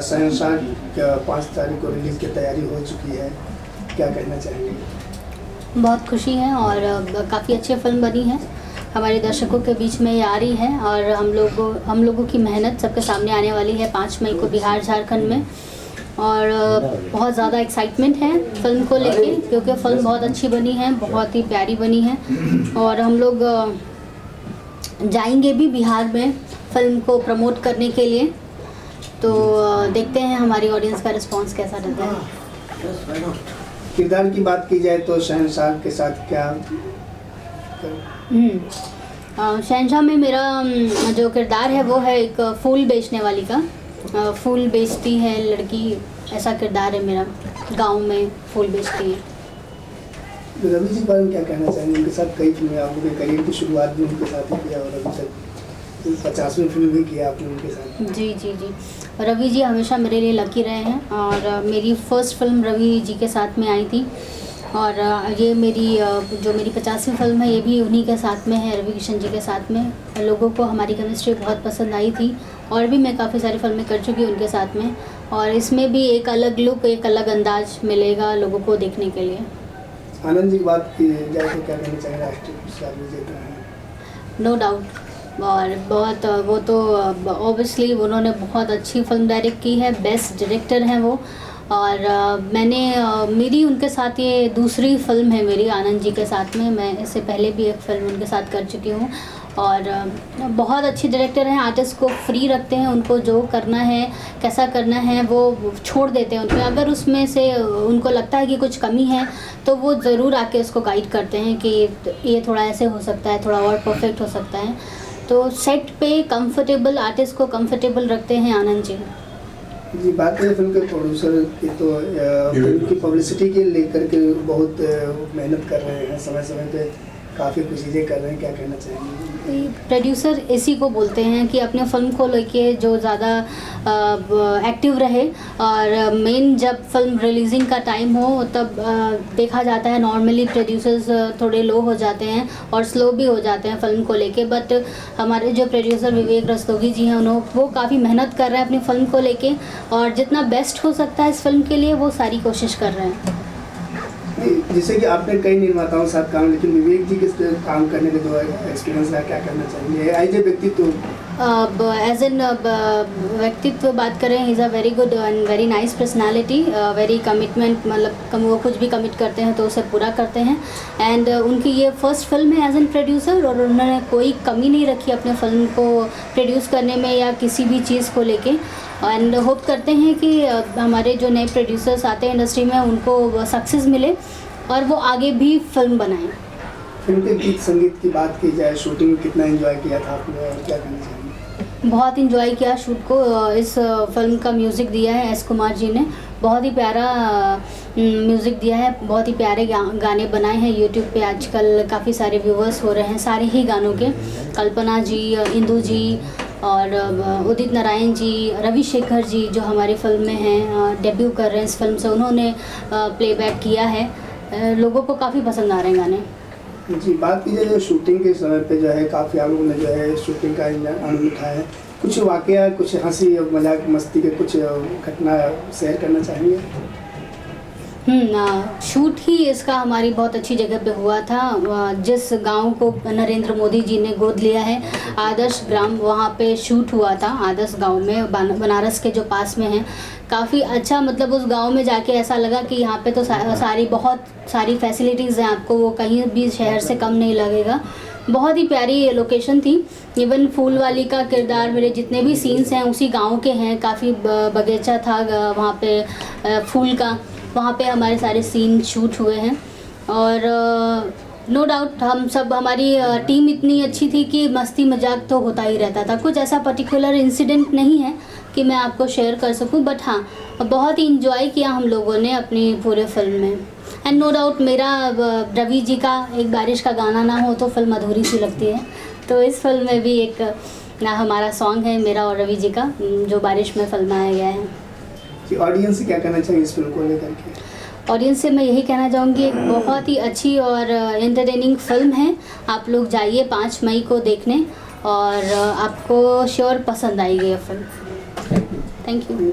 शहंशाह 5 तारीख को रिलीज़ की तैयारी हो चुकी है, क्या कहना चाहेंगे? बहुत खुशी है और काफ़ी अच्छी फ़िल्म बनी है, हमारे दर्शकों के बीच में ये आ रही है और हम लोगों की मेहनत सबके सामने आने वाली है 5 मई को बिहार झारखंड में। और बहुत ज़्यादा एक्साइटमेंट है फ़िल्म को लेके, क्योंकि फ़िल्म बहुत अच्छी बनी है, बहुत ही प्यारी बनी है और हम लोग जाएंगे भी बिहार में फ़िल्म को प्रमोट करने के लिए। तो देखते हैं हमारी ऑडियंस का रिस्पांस कैसा रहता है। किरदार की बात की जाए तो शहंशाह के साथ क्या? शहंशाह में मेरा जो किरदार है वो है एक फूल बेचने वाली का। फूल बेचती है लड़की, ऐसा किरदार है मेरा, गांव में फूल बेचती है। रवि जी पर क्या कहना चाहेंगे? उनके साथ कई फिल्में, आपके करियर की शुरुआत भी उनके साथ ही किया और अभी तक 50वीं फिल्म भी किया आपने उनके साथ। जी। रवि जी हमेशा मेरे लिए लकी रहे हैं और मेरी फ़र्स्ट फिल्म रवि जी के साथ में आई थी और ये जो मेरी 50वीं फिल्म है ये भी उन्हीं के साथ में है, रवि किशन जी के साथ में। लोगों को हमारी केमिस्ट्री बहुत पसंद आई थी और भी मैं काफ़ी सारी फिल्में कर चुकी हूँ उनके साथ में, और इसमें भी एक अलग लुक, एक अलग अंदाज मिलेगा लोगों को देखने के लिए। आनंद जी की बात की जाए तो क्या कहना चाहेंगे? राष्ट्रीय पुरस्कार विजेता हैं, नो डाउट, और बहुत वो तो ऑब्वियसली उन्होंने बहुत अच्छी फिल्म डायरेक्ट की है, बेस्ट डायरेक्टर हैं वो। और मेरी उनके साथ ये दूसरी फिल्म है मेरी आनंद जी के साथ में। मैं इससे पहले भी एक फ़िल्म उनके साथ कर चुकी हूँ और बहुत अच्छे डायरेक्टर हैं, आर्टिस्ट को फ्री रखते हैं, उनको जो करना है, कैसा करना है वो छोड़ देते हैं उनको। अगर उसमें से उनको लगता है कि कुछ कमी है तो वो ज़रूर आके उसको गाइड करते हैं कि ये थोड़ा ऐसे हो सकता है, थोड़ा और परफेक्ट हो सकता है। तो सेट पे कंफर्टेबल, आर्टिस्ट को कंफर्टेबल रखते हैं आनंद जी। जी, बात करें फिल्म के प्रोड्यूसर की तो फिल्म की पब्लिसिटी के लेकर के बहुत मेहनत कर रहे हैं, समय समय पे काफ़ी कुछ चीज़ें कर रहे हैं, क्या कहना चाहेंगे? प्रोड्यूसर इसी को बोलते हैं कि अपने फिल्म को लेके जो ज़्यादा एक्टिव रहे, और मेन जब फिल्म रिलीजिंग का टाइम हो तब देखा जाता है नॉर्मली प्रोड्यूसर्स थोड़े लो हो जाते हैं और स्लो भी हो जाते हैं फिल्म को लेके। बट हमारे जो प्रोड्यूसर विवेक रस्तोगी जी हैं वो काफ़ी मेहनत कर रहे हैं अपनी फिल्म को लेके और जितना बेस्ट हो सकता है इस फिल्म के लिए वो सारी कोशिश कर रहे हैं। जैसे कि आपने कई निर्माताओं के साथ काम, लेकिन विवेक जी के काम करने का जो एक्सपीरियंस है, क्या करना चाहेंगे एज ए व्यक्तित्व? एज एन व्यक्तित्व बात करें, is a very good and very nice personality, very commitment, मतलब वो कुछ भी कमिट करते हैं तो उसे पूरा करते हैं। एंड उनकी ये फर्स्ट फिल्म है एज एन प्रोड्यूसर और उन्होंने कोई कमी नहीं रखी अपने फिल्म को प्रोड्यूस करने में या किसी भी चीज़ को लेके। एंड होप करते हैं कि हमारे जो नए प्रोड्यूसर्स आते हैं इंडस्ट्री में उनको सक्सेस मिले और वो आगे भी फिल्म बनाएं। फिल्म के गीत संगीत की बात की जाए, शूटिंग कितना एंजॉय किया था आपने और क्या कहना चाहेंगे? बहुत इंजॉय किया शूट को। इस फिल्म का म्यूज़िक दिया है एस कुमार जी ने, बहुत ही प्यारा म्यूज़िक दिया है, बहुत ही प्यारे गाने बनाए हैं। यूट्यूब पे आजकल काफ़ी सारे व्यूवर्स हो रहे हैं सारे ही गानों के। कल्पना जी, इंदू जी और उदित नारायण जी, रवि शेखर जी जो हमारी फिल्म में हैं, डेब्यू कर रहे हैं इस फिल्म से, उन्होंने प्लेबैक किया है। लोगों को काफ़ी पसंद आ रहे हैं गाने। जी, बात की जाए जो शूटिंग के समय पे जो है काफ़ी आप लोगों ने जो है शूटिंग का आनंद उठाया है, कुछ वाकया, कुछ हंसी मजाक मस्ती के कुछ घटना शेयर करना चाहेंगे? शूट ही इसका हमारी बहुत अच्छी जगह पे हुआ था, जिस गांव को नरेंद्र मोदी जी ने गोद लिया है, आदर्श ग्राम, वहाँ पे शूट हुआ था आदर्श गांव में, बनारस के जो पास में है। काफ़ी अच्छा, मतलब उस गांव में जाके ऐसा लगा कि यहाँ पे तो बहुत सारी फैसिलिटीज़ हैं, आपको वो कहीं भी शहर से कम नहीं लगेगा। बहुत ही प्यारी लोकेशन थी। इवन फूल वाली का किरदार, मेरे जितने भी सीन्स हैं उसी गांव के हैं। काफ़ी बगीचा था वहाँ पे फूल का, वहाँ पे हमारे सारे सीन शूट हुए हैं। और नो डाउट हम सब, हमारी टीम इतनी अच्छी थी कि मस्ती मजाक तो होता ही रहता था। कुछ ऐसा पर्टिकुलर इंसिडेंट नहीं है कि मैं आपको शेयर कर सकूं, बट हाँ बहुत ही इंजॉय किया हम लोगों ने अपनी पूरे फिल्म में। एंड नो डाउट मेरा रवि जी का एक बारिश का गाना ना हो तो फिल्म अधूरी सी लगती है, तो इस फिल्म में भी एक हमारा सॉन्ग है मेरा और रवि जी का, जो बारिश में फिल्माया गया है। ऑडियंस से क्या कहना चाहिए इस फिल्म को लेकर के? ऑडियंस से मैं यही कहना चाहूँगी, एक बहुत ही अच्छी और एंटरटेनिंग फिल्म है। आप लोग जाइए 5 मई को देखने और आपको श्योर पसंद आएगी ये फिल्म। Thank you.